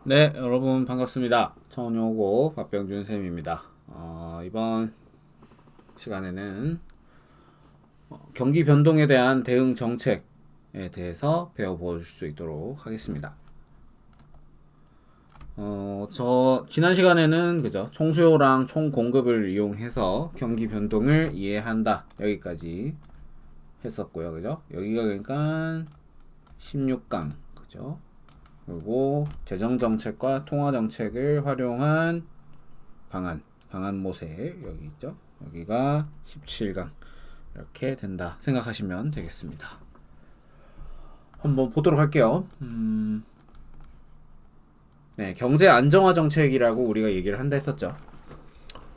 네, 여러분 반갑습니다. 청년고 박병준 쌤입니다. 이번 시간에는 경기 변동에 대한 대응 정책에 대해서 배워볼 수 있도록 하겠습니다. 저 지난 시간에는 그죠? 총수요랑 총공급을 이용해서 경기 변동을 이해한다 여기까지 했었고요, 그죠? 여기가 그러니까 16강 그죠? 그리고 재정정책과 통화정책을 활용한 방안 모색 여기 있죠. 여기가 17강 이렇게 된다 생각하시면 되겠습니다. 한번 보도록 할게요. 네, 경제 안정화 정책이라고 우리가 얘기를 한다 했었죠.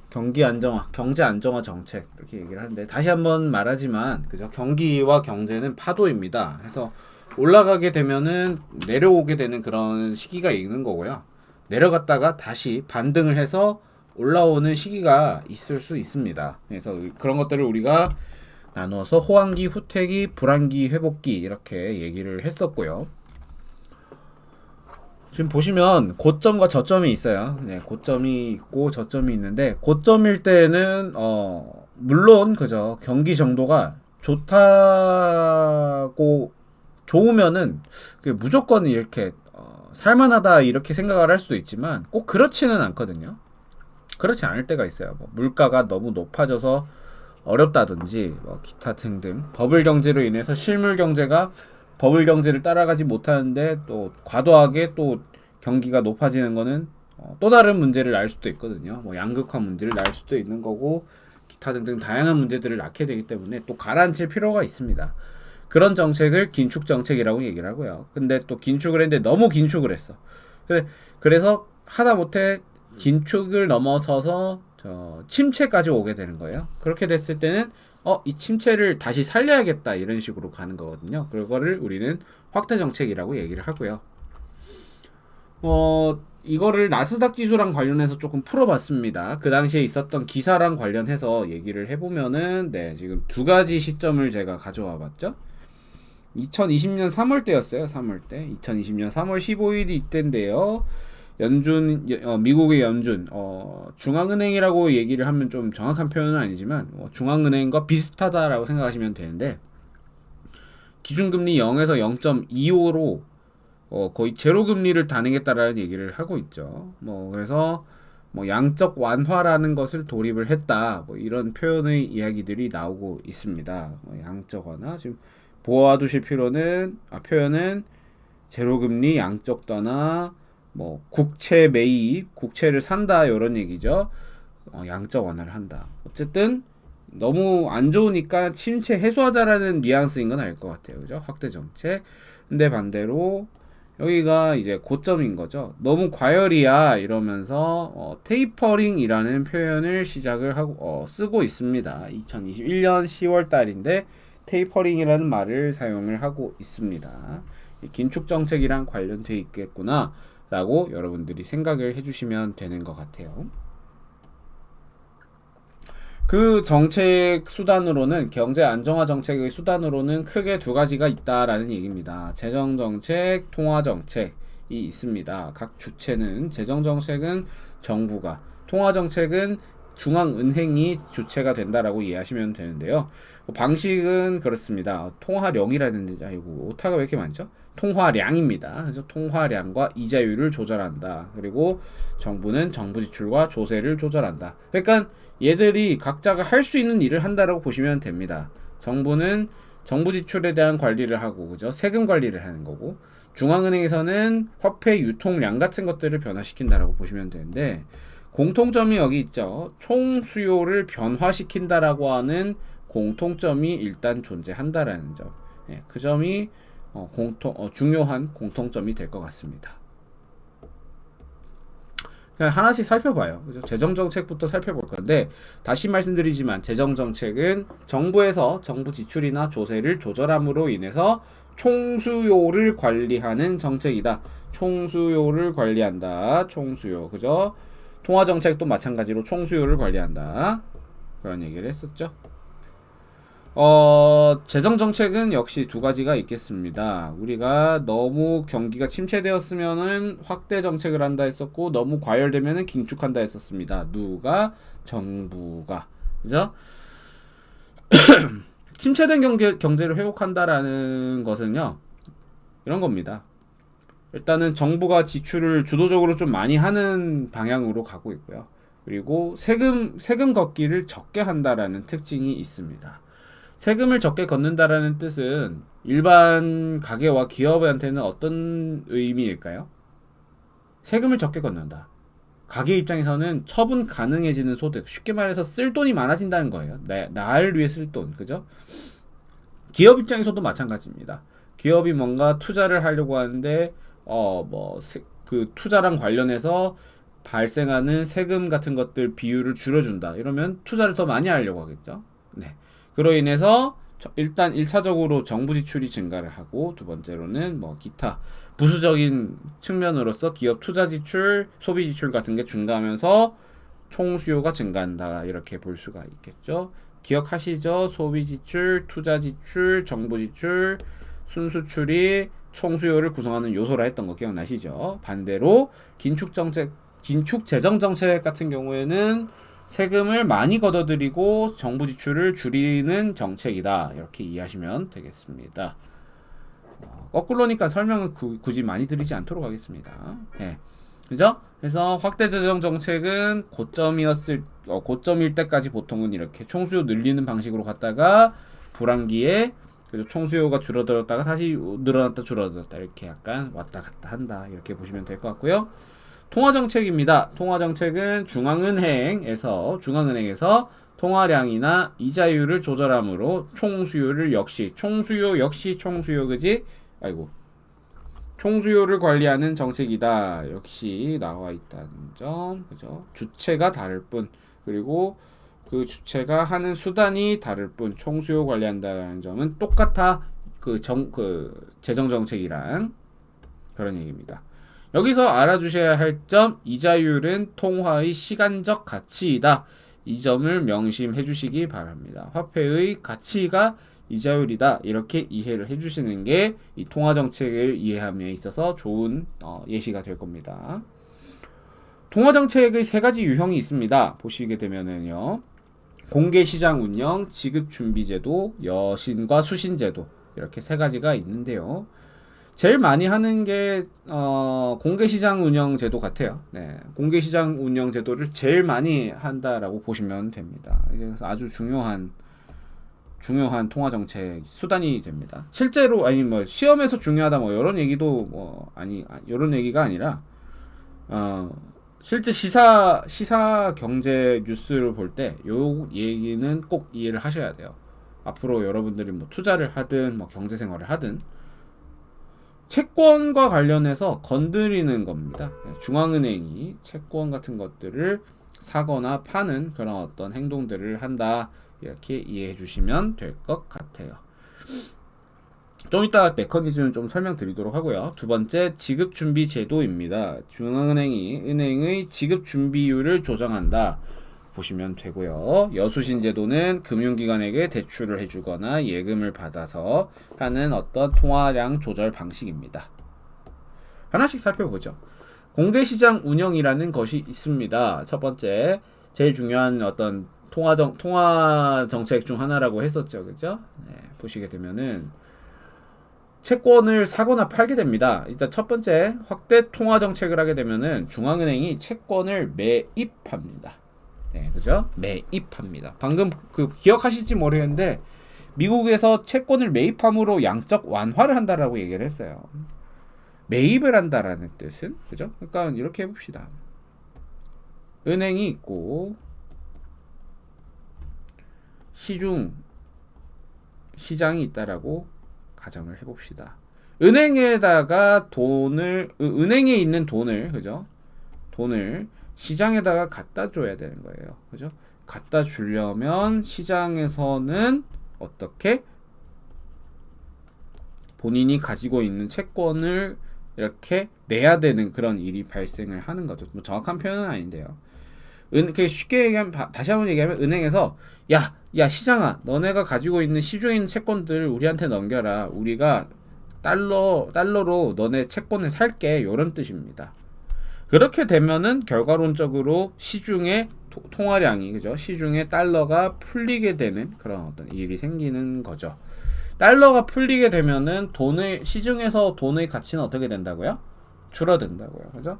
경기 안정화, 경제 안정화 정책 이렇게 얘기를 하는데 다시 한번 말하지만 그죠? 경기와 경제는 파도입니다. 그래서 올라가게 되면은 내려오게 되는 그런 시기가 있는 거고요. 내려갔다가 다시 반등을 해서 올라오는 시기가 있을 수 있습니다. 그래서 그런 것들을 우리가 나누어서 호황기, 후퇴기, 불황기, 회복기 이렇게 얘기를 했었고요. 지금 보시면 고점과 저점이 있어요. 네, 고점이 있고 저점이 있는데 고점일 때는 물론 그죠. 경기 정도가 좋다고 좋으면은 무조건 이렇게 살만하다 이렇게 생각을 할 수도 있지만 꼭 그렇지는 않거든요. 그렇지 않을 때가 있어요. 뭐 물가가 너무 높아져서 어렵다든지 뭐 기타 등등 버블 경제로 인해서 실물 경제가 버블 경제를 따라가지 못하는데 또 과도하게 또 경기가 높아지는 거는 또 다른 문제를 낳을 수도 있거든요. 뭐 양극화 문제를 낳을 수도 있는 거고 기타 등등 다양한 문제들을 낳게 되기 때문에 또 가라앉힐 필요가 있습니다. 그런 정책을 긴축 정책이라고 얘기를 하고요. 근데 또 긴축을 했는데 너무 긴축을 했어. 그래서 하다못해 긴축을 넘어서서 침체까지 오게 되는 거예요. 그렇게 됐을 때는 이 침체를 다시 살려야겠다 이런 식으로 가는 거거든요. 그거를 우리는 확대 정책이라고 얘기를 하고요. 이거를 나스닥 지수랑 관련해서 조금 풀어봤습니다. 그 당시에 있었던 기사랑 관련해서 얘기를 해보면은 네, 지금 두 가지 시점을 제가 가져와 봤죠. 2020년 3월 때였어요. 3월 때. 2020년 3월 15일이 이때인데요. 미국의 연준, 중앙은행이라고 얘기를 하면 좀 정확한 표현은 아니지만, 중앙은행과 비슷하다라고 생각하시면 되는데, 기준금리 0에서 0.25로, 거의 제로 금리를 단행했다라는 얘기를 하고 있죠. 그래서, 양적 완화라는 것을 도입을 했다. 이런 표현의 이야기들이 나오고 있습니다. 양적 완화. 지금 보아두실 표현은 제로금리 양적 완화, 국채 매입, 국채를 산다 이런 얘기죠. 양적 완화를 한다. 어쨌든 너무 안 좋으니까 침체 해소하자라는 뉘앙스인 건 알 것 같아요. 그죠? 확대 정책. 근데 반대로 여기가 이제 고점인 거죠. 너무 과열이야 이러면서 테이퍼링이라는 표현을 시작을 하고 쓰고 있습니다. 2021년 10월 달인데 테이퍼링이라는 말을 사용을 하고 있습니다. 긴축 정책이랑 관련돼 있겠구나 라고 여러분들이 생각을 해주시면 되는 것 같아요. 그 정책 수단으로는 경제 안정화 정책의 수단으로는 크게 두 가지가 있다라는 얘기입니다. 재정 정책, 통화 정책이 있습니다. 각 주체는 재정 정책은 정부가, 통화 정책은 중앙은행이 주체가 된다라고 이해하시면 되는데요. 방식은 그렇습니다. 통화령이라는 아이고 오타가 왜 이렇게 많죠? 통화량입니다. 그래서 통화량과 이자율을 조절한다. 그리고 정부는 정부 지출과 조세를 조절한다. 그러니까 얘들이 각자가 할 수 있는 일을 한다라고 보시면 됩니다. 정부는 정부 지출에 대한 관리를 하고 그죠? 세금 관리를 하는 거고 중앙은행에서는 화폐 유통량 같은 것들을 변화시킨다라고 보시면 되는데 공통점이 여기 있죠. 총 수요를 변화시킨다라고 하는 공통점이 일단 존재한다라는 점. 예, 그 점이 중요한 공통점이 될 것 같습니다. 그냥 하나씩 살펴봐요. 그죠? 재정정책부터 살펴볼 건데, 다시 말씀드리지만, 재정정책은 정부에서 정부 지출이나 조세를 조절함으로 인해서 총수요를 관리하는 정책이다. 총수요를 관리한다. 총수요. 그죠? 통화정책도 마찬가지로 총수요를 관리한다. 그런 얘기를 했었죠. 재정 정책은 역시 두 가지가 있겠습니다. 우리가 너무 경기가 침체되었으면은 확대 정책을 한다 했었고, 너무 과열되면은 긴축한다 했었습니다. 누가? 정부가. 그죠? 침체된 경제를 회복한다라는 것은요, 이런 겁니다. 일단은 정부가 지출을 주도적으로 좀 많이 하는 방향으로 가고 있고요. 그리고 세금 걷기를 적게 한다라는 특징이 있습니다. 세금을 적게 걷는다라는 뜻은 일반 가게와 기업한테는 어떤 의미일까요? 세금을 적게 걷는다. 가게 입장에서는 처분 가능해지는 소득, 쉽게 말해서 쓸 돈이 많아진다는 거예요. 나를 위해 쓸 돈, 그죠? 기업 입장에서도 마찬가지입니다. 기업이 뭔가 투자를 하려고 하는데 그 투자랑 관련해서 발생하는 세금 같은 것들 비율을 줄여준다. 이러면 투자를 더 많이 하려고 하겠죠. 네. 그로 인해서 일단 1차적으로 정부 지출이 증가를 하고, 두 번째로는 뭐 기타 부수적인 측면으로서 기업 투자 지출, 소비 지출 같은 게 증가하면서 총수요가 증가한다. 이렇게 볼 수가 있겠죠. 기억하시죠? 소비 지출, 투자 지출, 정부 지출, 순수출이 총수요를 구성하는 요소라 했던 거 기억나시죠? 반대로 긴축 재정 정책 같은 경우에는 세금을 많이 걷어들이고 정부 지출을 줄이는 정책이다. 이렇게 이해하시면 되겠습니다. 거꾸로니까 설명을 굳이 많이 드리지 않도록 하겠습니다. 네. 그죠? 그래서 확대 재정 정책은 고점일 때까지 보통은 이렇게 총수요 늘리는 방식으로 갔다가 불황기에 총수요가 줄어들었다가 다시 늘어났다 줄어들었다 이렇게 약간 왔다 갔다 한다. 이렇게 보시면 될 것 같고요. 통화정책입니다. 통화정책은 중앙은행에서 통화량이나 이자율을 조절함으로 총수요 역시 총수요 그지? 아이고. 총수요를 관리하는 정책이다. 역시 나와 있다는 점. 그죠? 주체가 다를 뿐. 그리고 그 주체가 하는 수단이 다를 뿐 총수요 관리한다는 점은 똑같아. 그 재정 정책이랑 그런 얘기입니다. 여기서 알아두셔야 할 점, 이자율은 통화의 시간적 가치이다. 이 점을 명심해 주시기 바랍니다. 화폐의 가치가 이자율이다. 이렇게 이해를 해 주시는 게 이 통화 정책을 이해함에 있어서 좋은 예시가 될 겁니다. 통화 정책의 세 가지 유형이 있습니다. 보시게 되면은요. 공개시장 운영, 지급준비제도, 여신과 수신제도 이렇게 세 가지가 있는데요. 제일 많이 하는 게 공개시장 운영 제도 같아요. 네, 공개시장 운영 제도를 제일 많이 한다라고 보시면 됩니다. 그래서 아주 중요한 통화 정책 수단이 됩니다. 실제로 뭐 시험에서 중요하다 뭐 이런 얘기도 이런 얘기가 아니라 실제 시사 경제 뉴스를 볼 때 요 얘기는 꼭 이해를 하셔야 돼요. 앞으로 여러분들이 뭐 투자를 하든 뭐 경제 생활을 하든 채권과 관련해서 건드리는 겁니다. 중앙은행이 채권 같은 것들을 사거나 파는 그런 어떤 행동들을 한다. 이렇게 이해해 주시면 될 것 같아요. 좀 이따 메커니즘을 좀 설명드리도록 하고요. 두 번째, 지급준비 제도입니다. 중앙은행이 은행의 지급준비율을 조정한다. 보시면 되고요. 여수신 제도는 금융기관에게 대출을 해주거나 예금을 받아서 하는 어떤 통화량 조절 방식입니다. 하나씩 살펴보죠. 공개시장 운영이라는 것이 있습니다. 첫 번째, 제일 중요한 어떤 통화 정책 중 하나라고 했었죠. 그죠? 네, 보시게 되면은 채권을 사거나 팔게 됩니다. 일단 첫 번째, 확대 통화 정책을 하게 되면은 중앙은행이 채권을 매입합니다. 네, 그죠? 매입합니다. 방금 기억하실지 모르겠는데 미국에서 채권을 매입함으로 양적 완화를 한다라고 얘기를 했어요. 매입을 한다라는 뜻은 그죠? 그러니까 이렇게 해봅시다. 은행이 있고 시장이 있다라고 가정을 해봅시다. 은행에다가 은행에 있는 돈을 그죠? 돈을 시장에다가 갖다 줘야 되는 거예요. 그죠? 갖다 주려면 시장에서는 어떻게 본인이 가지고 있는 채권을 이렇게 내야 되는 그런 일이 발생을 하는 거죠. 뭐 정확한 표현은 아닌데요. 쉽게 얘기하면 다시 한번 얘기하면 은행에서 야 시장아 너네가 가지고 있는 시중에 있는 채권들 우리한테 넘겨라. 우리가 달러로 너네 채권을 살게. 요런 뜻입니다. 그렇게 되면은 결과론적으로 시중에 통화량이 그죠? 시중에 달러가 풀리게 되는 그런 어떤 일이 생기는 거죠. 달러가 풀리게 되면은 시중에서 돈의 가치는 어떻게 된다고요? 줄어든다고요. 그죠?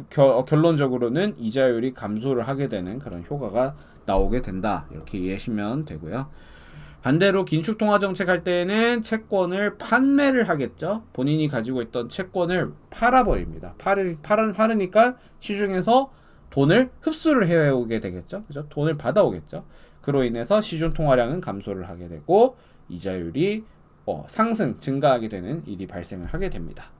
결론적으로는 이자율이 감소를 하게 되는 그런 효과가 나오게 된다. 이렇게 이해하시면 되고요. 반대로 긴축 통화 정책 할 때는 채권을 판매를 하겠죠. 본인이 가지고 있던 채권을 팔아버립니다. 팔으니까 시중에서 돈을 흡수를 해오게 되겠죠. 그죠? 돈을 받아오겠죠. 그로 인해서 시중 통화량은 감소를 하게 되고 이자율이 증가하게 되는 일이 발생을 하게 됩니다.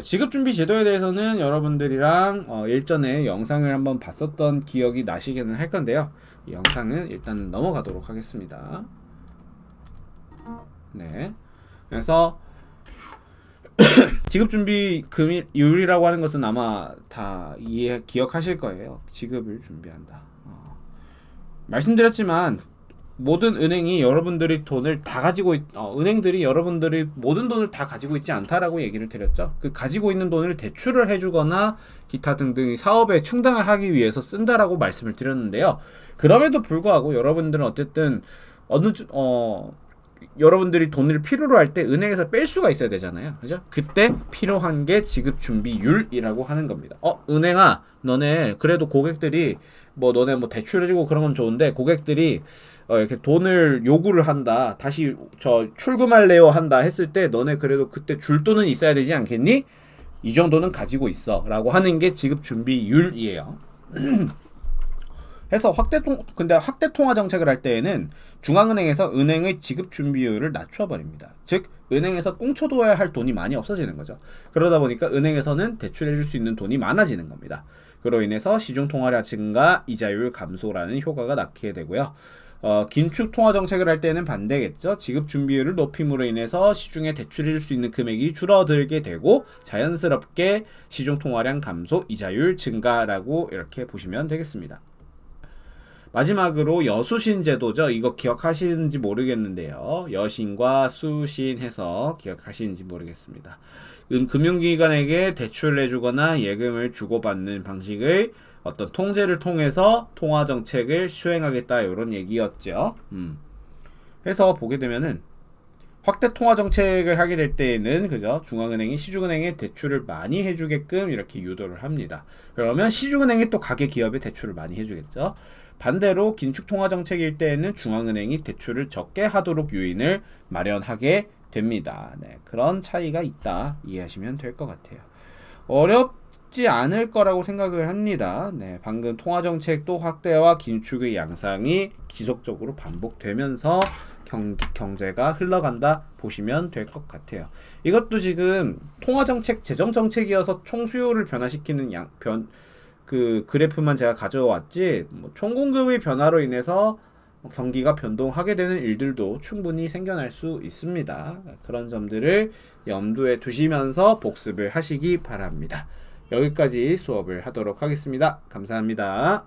지급준비 제도에 대해서는 여러분들이랑 일전에 영상을 한번 봤었던 기억이 나시기는 할 건데요. 이 영상은 일단 넘어가도록 하겠습니다. 네. 그래서 지급준비 금일율이라고 하는 것은 아마 다 기억하실 거예요. 지급을 준비한다. 말씀드렸지만 모든 은행이 여러분들이 돈을 다 가지고 은행들이 여러분들이 모든 돈을 다 가지고 있지 않다라고 얘기를 드렸죠. 그 가지고 있는 돈을 대출을 해주거나 기타 등등 사업에 충당을 하기 위해서 쓴다라고 말씀을 드렸는데요. 그럼에도 불구하고 여러분들은 어쨌든 여러분들이 돈을 필요로 할 때 은행에서 뺄 수가 있어야 되잖아요. 그죠? 그때 필요한 게 지급준비율이라고 하는 겁니다. 은행아, 너네 그래도 고객들이 너네 대출해주고 그런 건 좋은데 고객들이 이렇게 돈을 요구를 한다. 다시 출금할래요 한다 했을 때 너네 그래도 그때 줄 돈은 있어야 되지 않겠니? 이 정도는 가지고 있어 라고 하는 게 지급준비율이에요. 해서 근데 확대 통화 정책을 할 때에는 중앙은행에서 은행의 지급 준비율을 낮춰버립니다. 즉 은행에서 꽁쳐둬야 할 돈이 많이 없어지는 거죠. 그러다 보니까 은행에서는 대출해줄 수 있는 돈이 많아지는 겁니다. 그로 인해서 시중 통화량 증가, 이자율 감소라는 효과가 나게 되고요. 긴축 통화 정책을 할 때는 반대겠죠. 지급 준비율을 높임으로 인해서 시중에 대출해줄 수 있는 금액이 줄어들게 되고 자연스럽게 시중 통화량 감소, 이자율 증가라고 이렇게 보시면 되겠습니다. 마지막으로 여수신 제도죠. 이거 기억하시는지 모르겠는데요. 여신과 수신 해서 기억하시는지 모르겠습니다. 금융기관에게 대출을 해주거나 예금을 주고받는 방식의 어떤 통제를 통해서 통화정책을 수행하겠다 이런 얘기였죠. 해서 보게 되면은 확대 통화 정책을 하게 될 때에는 그죠? 중앙은행이 시중은행에 대출을 많이 해주게끔 이렇게 유도를 합니다. 그러면 시중은행이 또 가계 기업에 대출을 많이 해주겠죠. 반대로 긴축 통화 정책일 때에는 중앙은행이 대출을 적게 하도록 요인을 마련하게 됩니다. 네, 그런 차이가 있다 이해하시면 될 것 같아요. 어렵지 않을 거라고 생각을 합니다. 네, 방금 통화 정책도 확대와 긴축의 양상이 지속적으로 반복되면서 경제가 흘러간다 보시면 될 것 같아요. 이것도 지금 통화정책, 재정정책이어서 총수요를 변화시키는 그 그래프만 제가 가져왔지 총공급의 변화로 인해서 경기가 변동하게 되는 일들도 충분히 생겨날 수 있습니다. 그런 점들을 염두에 두시면서 복습을 하시기 바랍니다. 여기까지 수업을 하도록 하겠습니다. 감사합니다.